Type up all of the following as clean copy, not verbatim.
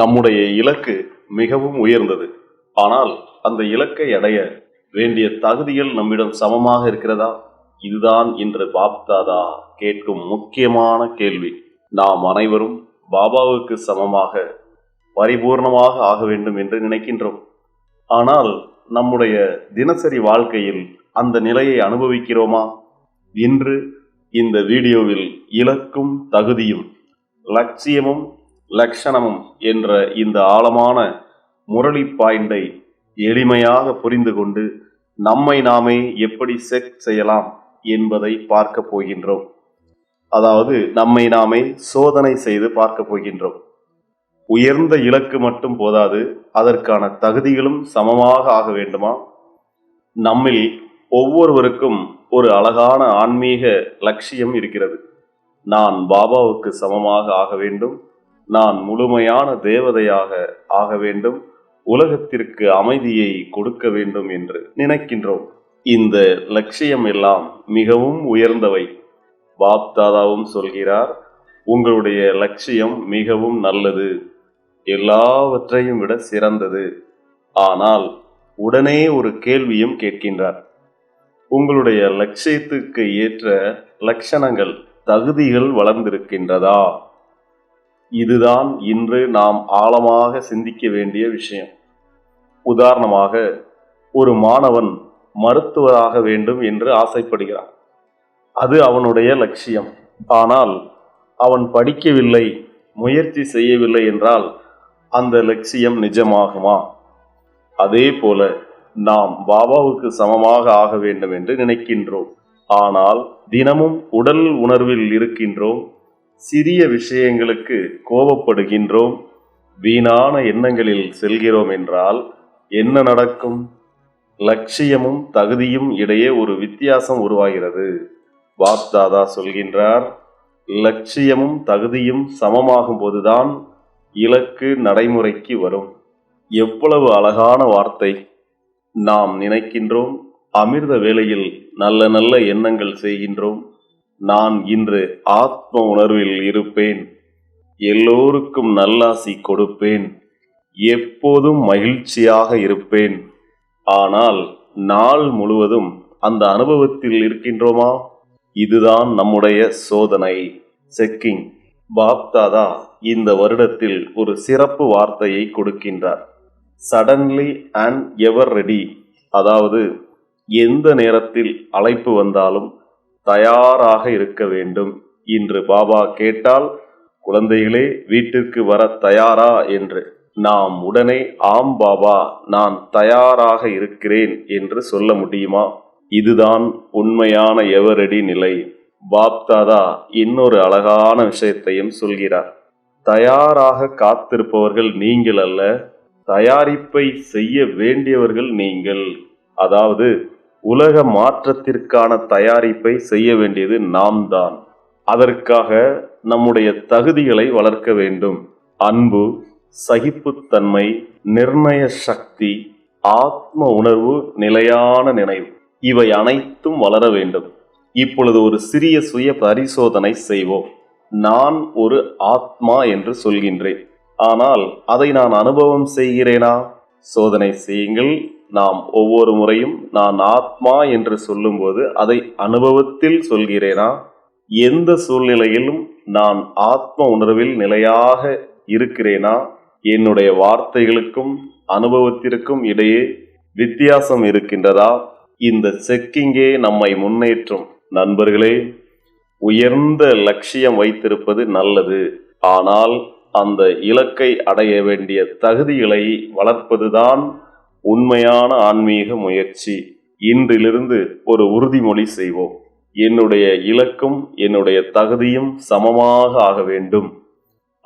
நம்முடைய இலக்கு மிகவும் உயர்ந்தது. ஆனால் அந்த இலக்கை அடைய வேண்டிய தகுதிகள் நம்மிடம் சமமாக இருக்கிறதா? இதுதான் இன்று பாப்தாதா கேட்கும் முக்கியமான கேள்வி. நாம் அனைவரும் பாபாவுக்கு சமமாக பரிபூர்ணமாக ஆக வேண்டும் என்று நினைக்கின்றோம். ஆனால் நம்முடைய தினசரி வாழ்க்கையில் அந்த நிலையை அனுபவிக்கிறோமா? இன்று இந்த வீடியோவில் இலக்கும் தகுதியும், லட்சியமும் லட்சணமும் என்ற இந்த ஆழமான முரளி பாயிண்டை எளிமையாக புரிந்து கொண்டு நம்மை நாமே எப்படி செக் செய்யலாம் என்பதை பார்க்க போகின்றோம். அதாவது நம்மை நாமே சோதனை செய்து பார்க்க போகின்றோம். உயர்ந்த இலக்கு மட்டும் போதாது, அதற்கான தகுதிகளும் சமமாக ஆக வேண்டுமா? நம்மில் ஒவ்வொருவருக்கும் ஒரு அழகான ஆன்மீக லட்சியம் இருக்கிறது. நான் பாபாவுக்கு சமமாக ஆக வேண்டும், நான் முழுமையான தேவதையாக ஆக வேண்டும், உலகத்திற்கு அமைதியை கொடுக்க வேண்டும் என்று நினைக்கின்றோம். இந்த லட்சியம் எல்லாம் மிகவும் உயர்ந்தவை. பாப்தாதாவும் சொல்கிறார், உங்களுடைய லட்சியம் மிகவும் நல்லது, எல்லாவற்றையும் விட சிறந்தது. ஆனால் உடனே ஒரு கேள்வியும் கேட்கின்றார். உங்களுடைய லட்சியத்துக்கு ஏற்ற லட்சணங்கள், தகுதிகள் வளர்ந்திருக்கின்றதா? இதுதான் இன்று நாம் ஆழமாக சிந்திக்க வேண்டிய விஷயம். உதாரணமாக, ஒரு மாணவன் மருத்துவராக வேண்டும் என்று ஆசைப்படுகிறான். அது அவனுடைய லட்சியம். ஆனால் அவன் படிக்கவில்லை, முயற்சி செய்யவில்லை என்றால் அந்த லட்சியம் நிஜமாகுமா? அதே போல நாம் பாபாவுக்கு சமமாக ஆக வேண்டும் என்று நினைக்கின்றோம். ஆனால் தினமும் உடல் உணர்வில் இருக்கின்றோம். சிறிய விஷயங்களுக்கு கோபப்படுகின்றோம், வீணான எண்ணங்களில் செல்கிறோம் என்றால் என்ன நடக்கும்? லட்சியமும் தகுதியும் இடையே ஒரு வித்தியாசம் உருவாகிறது. பாப்தாதா சொல்கின்றார், லட்சியமும் தகுதியும் சமமாகும் போதுதான் இலக்கு நடைமுறைக்கு வரும். எவ்வளவு அழகான வார்த்தை! நாம் நினைக்கின்றோம், அமிர்த வேளையில் நல்ல நல்ல எண்ணங்கள் செய்கின்றோம். நான் இன்று ஆத்ம உணர்வில் இருப்பேன், எல்லோருக்கும் நல்லாசி கொடுப்பேன், எப்போதும் மகிழ்ச்சியாக இருப்பேன். ஆனால் நாள் முழுவதும் அந்த அனுபவத்தில் இருக்கின்றோமா? இதுதான் நம்முடைய சோதனை, செக்கிங். பாப்தாதா இந்த வருடத்தில் ஒரு சிறப்பு வார்த்தையை கொடுக்கின்றார், சடன்லி அண்ட் எவர் ரெடி. அதாவது எந்த நேரத்தில் அழைப்பு வந்தாலும் தயாராக இருக்க வேண்டும். இன்று பாபா கேட்டால், குழந்தைகளே வீட்டிற்கு வர தயாரா என்று, நாம் உடனே ஆம் பாபா, நான் தயாராக இருக்கிறேன் என்று சொல்ல முடியுமா? இதுதான் உண்மையான எவரெடி நிலை. பாப்தாதா இன்னொரு அழகான விஷயத்தையும் சொல்கிறார். தயாராக காத்திருப்பவர்கள் நீங்கள் அல்ல, தயாரிப்பை செய்ய வேண்டியவர்கள் நீங்கள். அதாவது உலக மாற்றத்திற்கான தயாரிப்பை செய்ய வேண்டியது நாம் தான். அதற்காக நம்முடைய தகுதிகளை வளர்க்க வேண்டும். அன்பு, சகிப்புத்தன்மை, நிர்ணய சக்தி, ஆத்ம உணர்வு, நிலையான நினைவு, இவை அனைத்தும் வளர வேண்டும். இப்பொழுது ஒரு சிறிய சுய பரிசோதனை செய்வோம். நான் ஒரு ஆத்மா என்று சொல்கின்றேன், ஆனால் அதை நான் அனுபவம் செய்கிறேனா? சோதனை செய்யுங்கள். நாம் ஒவ்வொரு முறையும் நான் ஆத்மா என்று சொல்லும்போது அதை அனுபவத்தில் சொல்கிறேனா? எந்த சூழ்நிலையிலும் நான் ஆத்ம உணர்வில் நிலையாக இருக்கிறேனா? என்னுடைய வார்த்தைகளுக்கும் அனுபவத்திற்கும் இடையே வித்தியாசம் இருக்கின்றதா? இந்த செக்கிங்கே நம்மை முன்னேற்றும். நண்பர்களே, உயர்ந்த லட்சியம் வைத்திருப்பது நல்லது. ஆனால் அந்த இலக்கை அடைய வேண்டிய தகுதிகளை வளர்ப்பதுதான் உண்மையான ஆன்மீக முயற்சி. இன்றிலிருந்து ஒரு உறுதிமொழி செய்வோம். என்னுடைய இலக்கும் என்னுடைய தகுதியும் சமமாக ஆக வேண்டும்.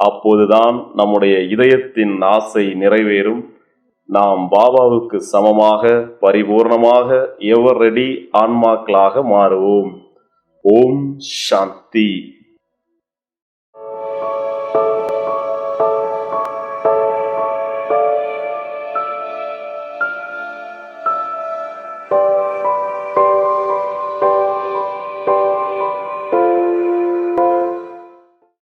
அப்போதுதான் நம்முடைய இதயத்தின் ஆசை நிறைவேறும். நாம் பாபாவுக்கு சமமாக, பரிபூர்ணமாக, எவர் ரெடி ஆன்மாக்களாக மாறுவோம். ஓம் சாந்தி.